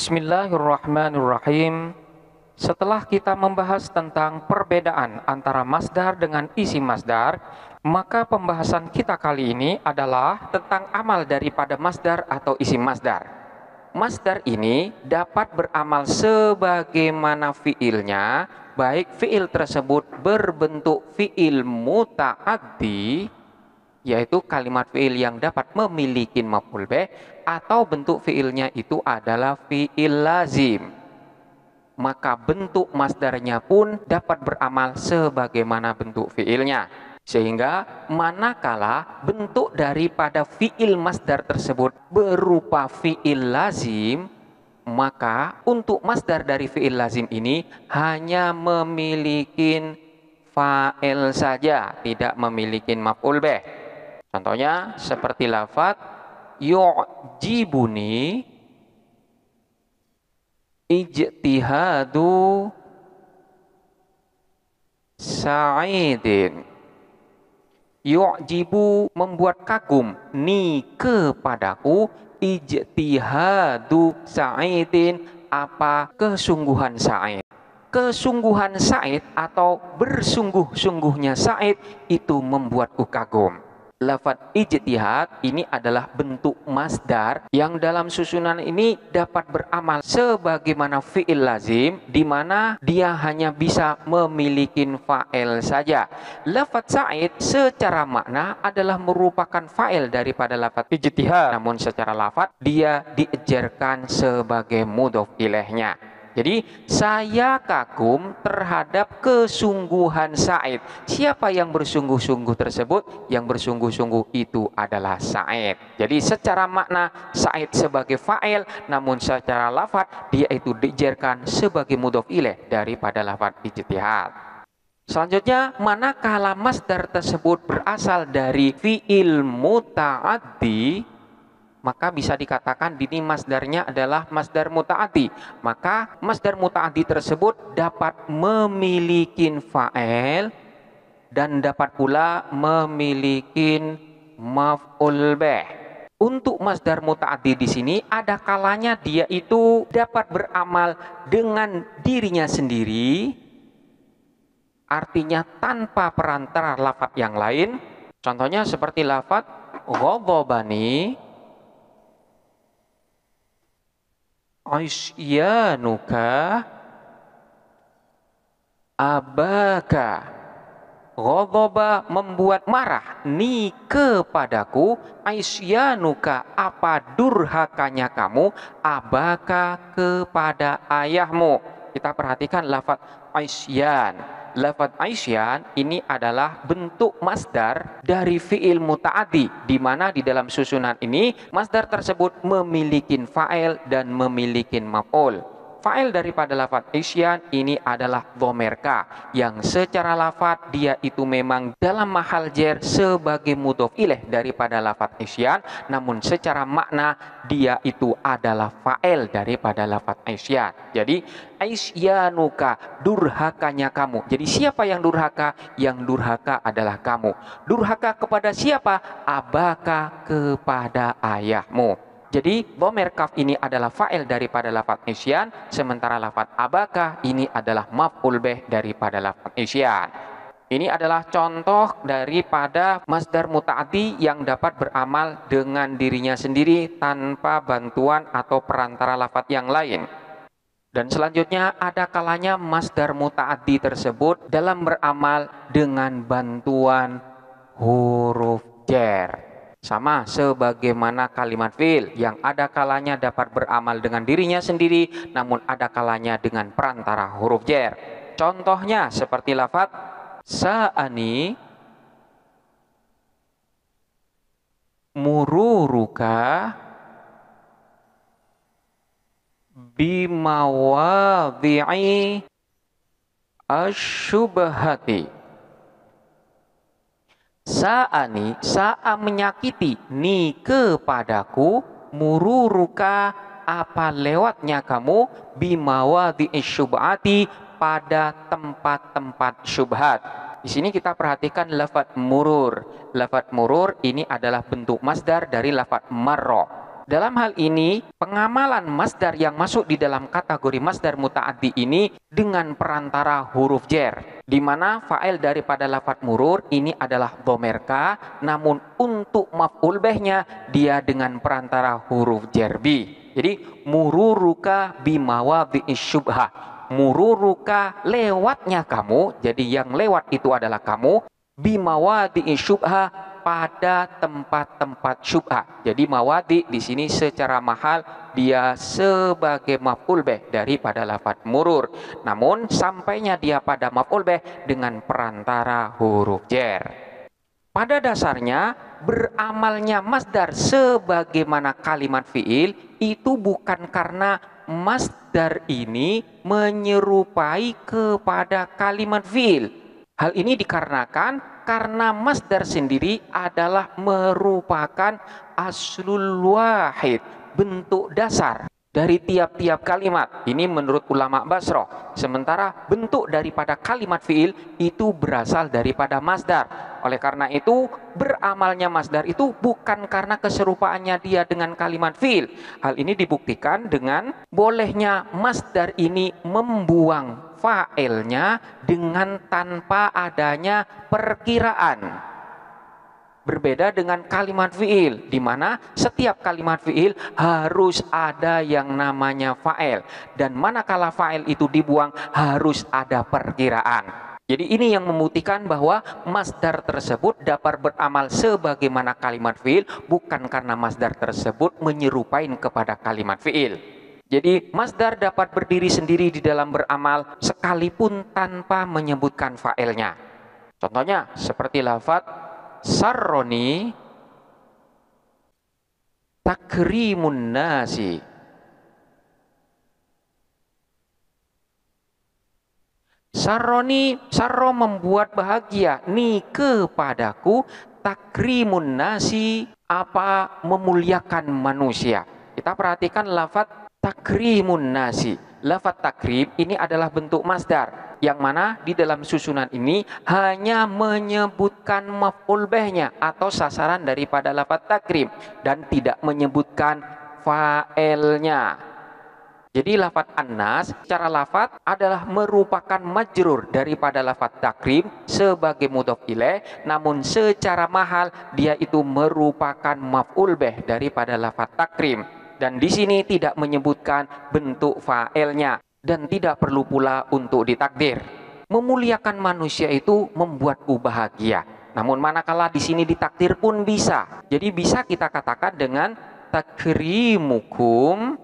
Bismillahirrahmanirrahim. Setelah kita membahas tentang perbedaan antara masdar dengan isi masdar, maka pembahasan kita kali ini adalah tentang amal daripada masdar atau isi masdar. Masdar ini dapat beramal sebagaimana fiilnya, baik fiil tersebut berbentuk fiil muta'addi, yaitu kalimat fiil yang dapat memiliki maf'ul bih, atau bentuk fiilnya itu adalah fiil lazim. Maka bentuk masdarnya pun dapat beramal sebagaimana bentuk fiilnya. Sehingga manakala bentuk daripada fiil masdar tersebut berupa fiil lazim, maka untuk masdar dari fiil lazim ini hanya memiliki fa'il saja, tidak memiliki maf'ul bih. Contohnya seperti lafaz yu'jibuni ijtihadu sa'idin. Yu'jibu membuat kagum, ni kepadaku, ijtihadu sa'idin apa kesungguhan Sa'id. Kesungguhan Sa'id atau bersungguh-sungguhnya Sa'id itu membuatku kagum. Lafaz ijtihad ini adalah bentuk masdar yang dalam susunan ini dapat beramal sebagaimana fi'il lazim, di mana dia hanya bisa memiliki fa'il saja. Lafaz Sa'id secara makna adalah merupakan fa'il daripada lafaz ijtihad, namun secara lafaz dia diejarkan sebagai mudhof ilaihnya. Jadi saya kagum terhadap kesungguhan Sa'id. Siapa yang bersungguh-sungguh tersebut? Yang bersungguh-sungguh itu adalah Sa'id. Jadi secara makna Sa'id sebagai fa'il, namun secara lafaz dia itu dijarkan sebagai mudhof ilaih daripada lafaz ijtihad. Selanjutnya, manakala masdar tersebut berasal dari fi'il muta'addi, maka bisa dikatakan ini masdarnya adalah masdar muta'addi. Maka masdar muta'addi tersebut dapat memiliki fa'il dan dapat pula memiliki maf'ul bih. Untuk masdar muta'addi di sini ada kalanya dia itu dapat beramal dengan dirinya sendiri, artinya tanpa perantara lafaz yang lain. Contohnya seperti lafaz ghadabani Aisyanuka abaka. Ghadaba membuat marah, ni kepadaku, aisyanuka apa durhakanya kamu, abaka kepada ayahmu. Kita perhatikan lafaz aisyan. Lafaz aisyan ini adalah bentuk masdar dari fi'il muta'addi, di mana di dalam susunan ini masdar tersebut memiliki fa'il dan memiliki maf'ul. Fa'il daripada lafaz aisyan ini adalah dhamir ka, yang secara lafaz dia itu memang dalam mahal jar sebagai mudhof ilaih daripada lafaz aisyan, namun secara makna dia itu adalah fa'il daripada lafaz aisyan. Jadi aisyanuka durhakanya kamu. Jadi siapa yang durhaka? Yang durhaka adalah kamu. Durhaka kepada siapa? Abaka kepada ayahmu. Jadi dhamir kaf ini adalah fa'il daripada lafaz aisyan, sementara lafaz abaka ini adalah maf'ul bih daripada lafaz aisyan. Ini adalah contoh daripada masdar muta'addi yang dapat beramal dengan dirinya sendiri tanpa bantuan atau perantara lafaz yang lain. Dan selanjutnya ada kalanya masdar muta'addi tersebut dalam beramal dengan bantuan huruf jar. Sama sebagaimana kalimat fi'il yang ada kalanya dapat beramal dengan dirinya sendiri, namun ada kalanya dengan perantara huruf jar. Contohnya seperti lafaz sa'ani mururuka bimawadhi'i asyubhati. Sa'ani, sa'a menyakiti, ni kepadaku, mururuka apa lewatnya kamu, bimawadhi'i syubhati pada tempat-tempat syubhat. Di sini kita perhatikan lafaz murur. Lafaz murur ini adalah bentuk masdar dari lafaz marra. Dalam hal ini, pengamalan masdar yang masuk di dalam kategori masdar muta'addi ini dengan perantara huruf jer, di mana fa'il daripada lafadz murur ini adalah dhamir ka, namun untuk maf'ul bihnya dia dengan perantara huruf jer bi. Jadi mururuka bimawadhi'is syubhah. Mururuka lewatnya kamu, jadi yang lewat itu adalah kamu, bimawadhi'is syubhah pada tempat-tempat syubhat. Jadi mawadi di sini secara mahal dia sebagai maf'ul bih daripada lafadz murur. Namun sampainya dia pada maf'ul bih dengan perantara huruf jer. Pada dasarnya beramalnya masdar sebagaimana kalimat fiil itu bukan karena masdar ini menyerupai kepada kalimat fiil. Hal ini dikarenakan karena masdar sendiri adalah merupakan aslul wahid, bentuk dasar dari tiap-tiap kalimat. Ini menurut ulama Basrah. Sementara bentuk daripada kalimat fiil itu berasal daripada masdar. Oleh karena itu, beramalnya masdar itu bukan karena keserupaannya dia dengan kalimat fiil. Hal ini dibuktikan dengan bolehnya masdar ini membuang fa'ilnya dengan tanpa adanya perkiraan. Berbeda dengan kalimat fiil, di mana setiap kalimat fiil harus ada yang namanya fa'il, dan manakala fa'il itu dibuang harus ada perkiraan. Jadi ini yang membuktikan bahwa masdar tersebut dapat beramal sebagaimana kalimat fiil bukan karena masdar tersebut menyerupai kepada kalimat fiil. Jadi masdar dapat berdiri sendiri di dalam beramal sekalipun tanpa menyebutkan fa'ilnya. Contohnya seperti lafadz sarroni takrimun nasi. Sarroni, sarro membuat bahagia, ni kepadaku, takrimun nasi, apa memuliakan manusia. Kita perhatikan lafadz takrimun nasi. Lafadz takrim ini adalah bentuk masdar, yang mana di dalam susunan ini hanya menyebutkan maf'ul bihnya atau sasaran daripada lafadz takrim dan tidak menyebutkan fa'ilnya. Jadi lafadz annas secara lafadz adalah merupakan majrur daripada lafadz takrim sebagai mudhof ilaih, namun secara mahal dia itu merupakan maf'ul bih daripada lafadz takrim. Dan di sini tidak menyebutkan bentuk fa'ilnya dan tidak perlu pula untuk ditakdir. Memuliakan manusia itu membuatku bahagia. Namun manakala di sini ditakdir pun bisa. Jadi bisa kita katakan dengan takrimukum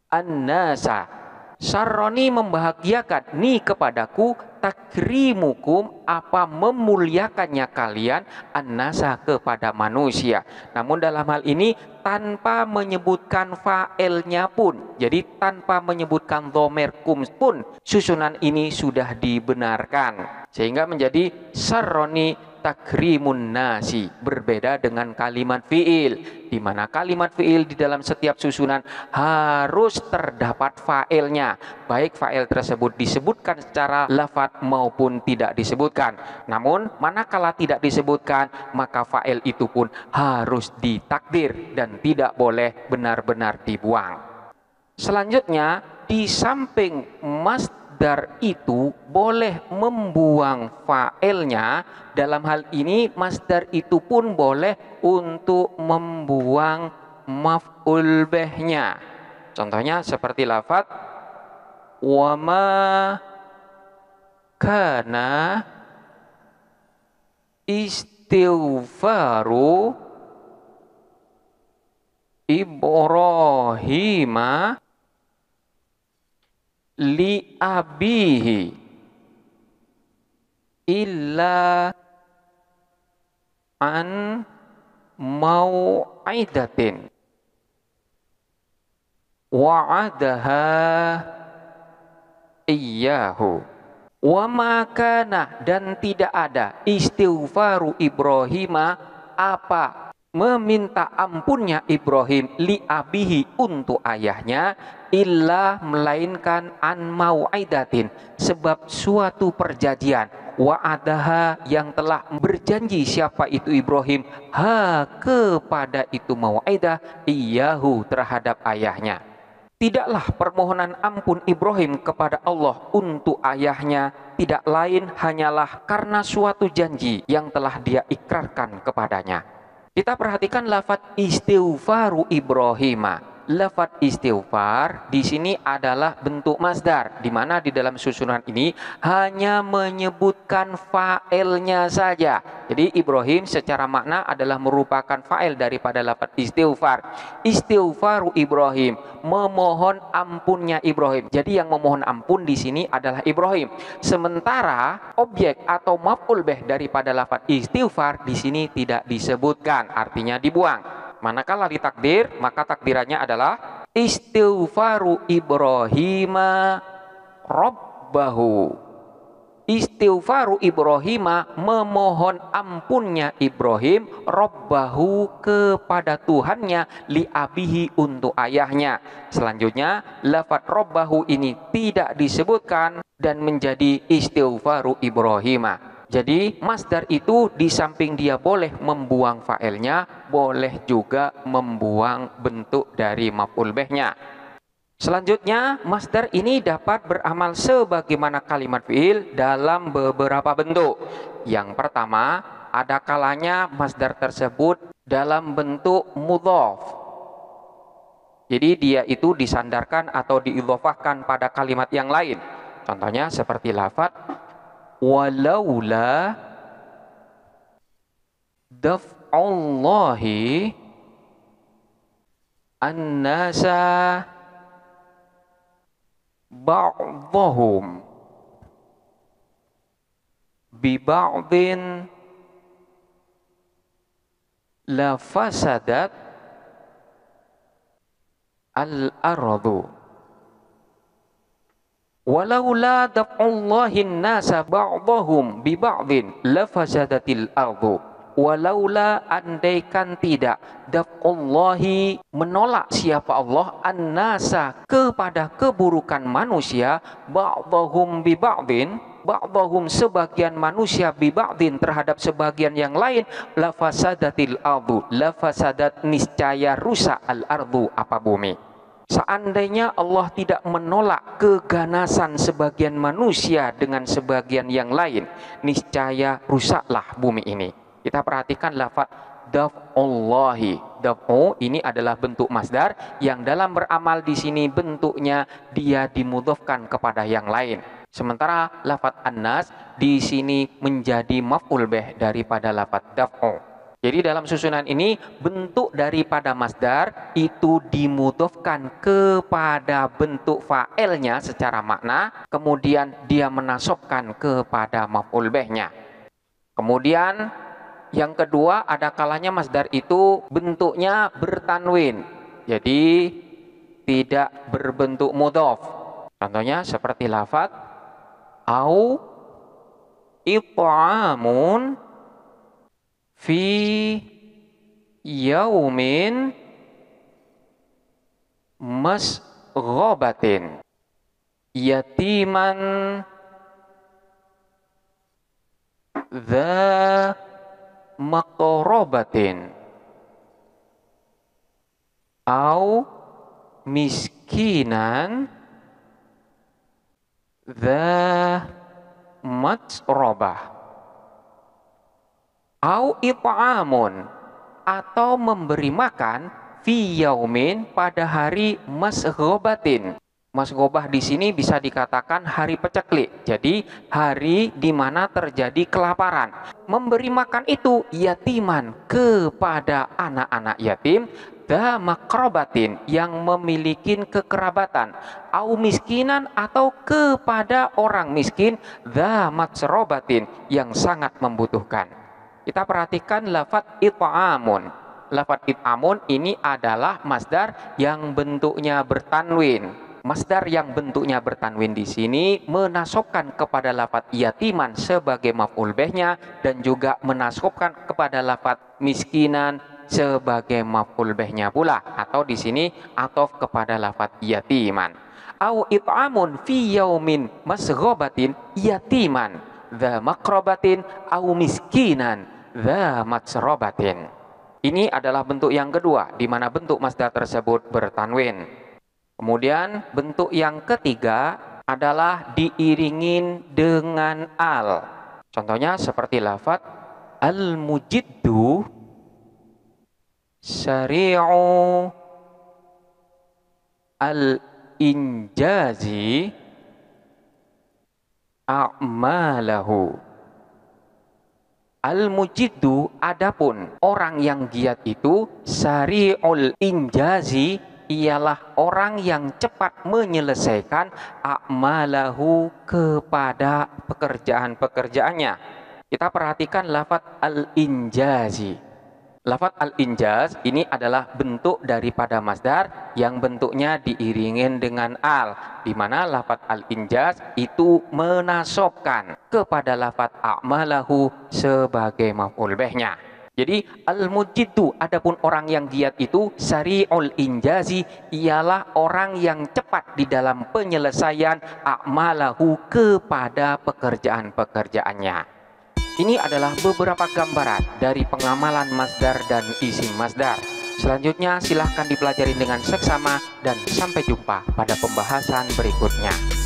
an-nasa. Sarroni membahagiakan ni kepadaku, takrimukum apa memuliakannya kalian, an-nasa kepada manusia. Namun dalam hal ini tanpa menyebutkan fa'ilnya pun, jadi tanpa menyebutkan dhamir kum pun susunan ini sudah dibenarkan, sehingga menjadi sarroni takrimun nasi. Berbeda dengan kalimat fiil, di mana kalimat fiil di dalam setiap susunan harus terdapat fa'ilnya, baik fa'il tersebut disebutkan secara lafadz maupun tidak disebutkan. Namun manakala tidak disebutkan, maka fa'il itu pun harus ditakdir dan tidak boleh benar-benar dibuang. Selanjutnya, di samping masdar itu boleh membuang fa'ilnya, dalam hal ini masdar itu pun boleh untuk membuang maf'ul bihnya. Contohnya seperti lafadz wa ma kana istighfaru Ibrahima li abihi illa an mau'idatin wa'adaha iyyahu wa makana, dan tidak ada istighfaru Ibrahima apa meminta ampunnya Ibrahim li abihi untuk ayahnya, illa melainkan an mau'idatin sebab suatu perjanjian, wa'adaha yang telah berjanji siapa itu Ibrahim kepada itu mau'idah iyahu terhadap ayahnya. Tidaklah permohonan ampun Ibrahim kepada Allah untuk ayahnya tidak lain hanyalah karena suatu janji yang telah dia ikrarkan kepadanya. Kita perhatikan lafaz istighfaru Ibrahim. Lafaz istighfar di sini adalah bentuk masdar, di mana di dalam susunan ini hanya menyebutkan fa'ilnya saja. Jadi Ibrahim secara makna adalah merupakan fa'il daripada lafaz istighfar. Istighfaru Ibrahim, memohon ampunnya Ibrahim. Jadi yang memohon ampun di sini adalah Ibrahim. Sementara objek atau maf'ul bih daripada lafaz istighfar di sini tidak disebutkan, artinya dibuang. Manakala ditakdir, maka takdirannya adalah istighfaru Ibrahim Rabbahu. Istighfaru Ibrahim, memohon ampunnya Ibrahim Rabbahu kepada Tuhannya, li abihi untuk ayahnya. Selanjutnya lafaz Rabbahu ini tidak disebutkan dan menjadi istighfaru Ibrahim. Jadi masdar itu di samping dia boleh membuang fa'ilnya, boleh juga membuang bentuk dari maf'ul bihnya. Selanjutnya masdar ini dapat beramal sebagaimana kalimat fi'il dalam beberapa bentuk. Yang pertama, ada kalanya masdar tersebut dalam bentuk mudhaf. Jadi dia itu disandarkan atau diidhofahkan pada kalimat yang lain. Contohnya seperti lafaz walaula daf'ullahi an-nasa ba'dhum bi ba'dhin la fasadat al-ardu. Walaula daf'ullahin nasa ba'dahum bi ba'dhin lafasadatil ardu. Walaula andaikan tidak daf'ullahi menolak siapa Allah an-nasa kepada keburukan manusia ba'dahum bi ba'dhin, ba'dahum sebagian manusia bi ba'dhin terhadap sebagian yang lain lafasadatil ardu. Lafasadat niscaya rusak al-ardu apa bumi. Seandainya Allah tidak menolak keganasan sebagian manusia dengan sebagian yang lain, niscaya rusaklah bumi ini. Kita perhatikan lafaz daf'ullahi. Daf'u ini adalah bentuk masdar yang dalam beramal di sini bentuknya dia dimudhofkan kepada yang lain. Sementara lafaz an-nas di sini menjadi maf'ul bih daripada lafaz daf'u. Jadi dalam susunan ini bentuk daripada masdar itu dimudhofkan kepada bentuk fa'ilnya secara makna, kemudian dia menasobkan kepada maf'ul bihnya. Kemudian yang kedua ada kalanya masdar itu bentuknya bertanwin. Jadi tidak berbentuk mudhof. Contohnya seperti lafaz au it'amun fi yaumin masghabatin yatiman dza maqrabatin au miskinan dza matrabah. Au it'amun atau memberi makan fi yaumin pada hari masghabatin. Masghobah di sini bisa dikatakan hari peceklik. Jadi hari di mana terjadi kelaparan. Memberi makan itu yatiman kepada anak-anak yatim, dza maqrabatin yang memiliki kekerabatan, au miskinan atau kepada orang miskin, dza matsrobatin yang sangat membutuhkan. Kita perhatikan lafaz it'amun. Lafaz it'amun ini adalah masdar yang bentuknya bertanwin. Masdar yang bentuknya bertanwin di sini menasobkan kepada lafaz yatiman sebagai maf'ul bihnya dan juga menasobkan kepada lafaz miskinan sebagai maf'ul bihnya pula, atau di sini athof kepada lafaz yatiman. Au it'amun fi yaumin masghabatin yatiman dza makrabatin au miskinan dza matsrobatin. Ini adalah bentuk yang kedua di mana bentuk masdar tersebut bertanwin. Kemudian bentuk yang ketiga adalah diiringin dengan al. Contohnya seperti lafaz al-mujiddu syari'u al-injazi a'malahu. Al-mujiddu, adapun orang yang giat itu, syari'ul injazi, ialah orang yang cepat menyelesaikan a'malahu, kepada pekerjaan-pekerjaannya. Kita perhatikan lafaz al-injazi. Lafaz al-injaz ini adalah bentuk daripada masdar yang bentuknya diiringin dengan al, di mana lafaz al-injaz itu menasobkan kepada lafaz a'malahu sebagai maf'ul bihnya. Jadi al-mujiddu, adapun orang yang giat itu, syari'ul injazi, ialah orang yang cepat di dalam penyelesaian a'malahu, kepada pekerjaan-pekerjaannya. Ini adalah beberapa gambaran dari pengamalan masdar dan isim masdar. Selanjutnya silahkan dipelajari dengan seksama dan sampai jumpa pada pembahasan berikutnya.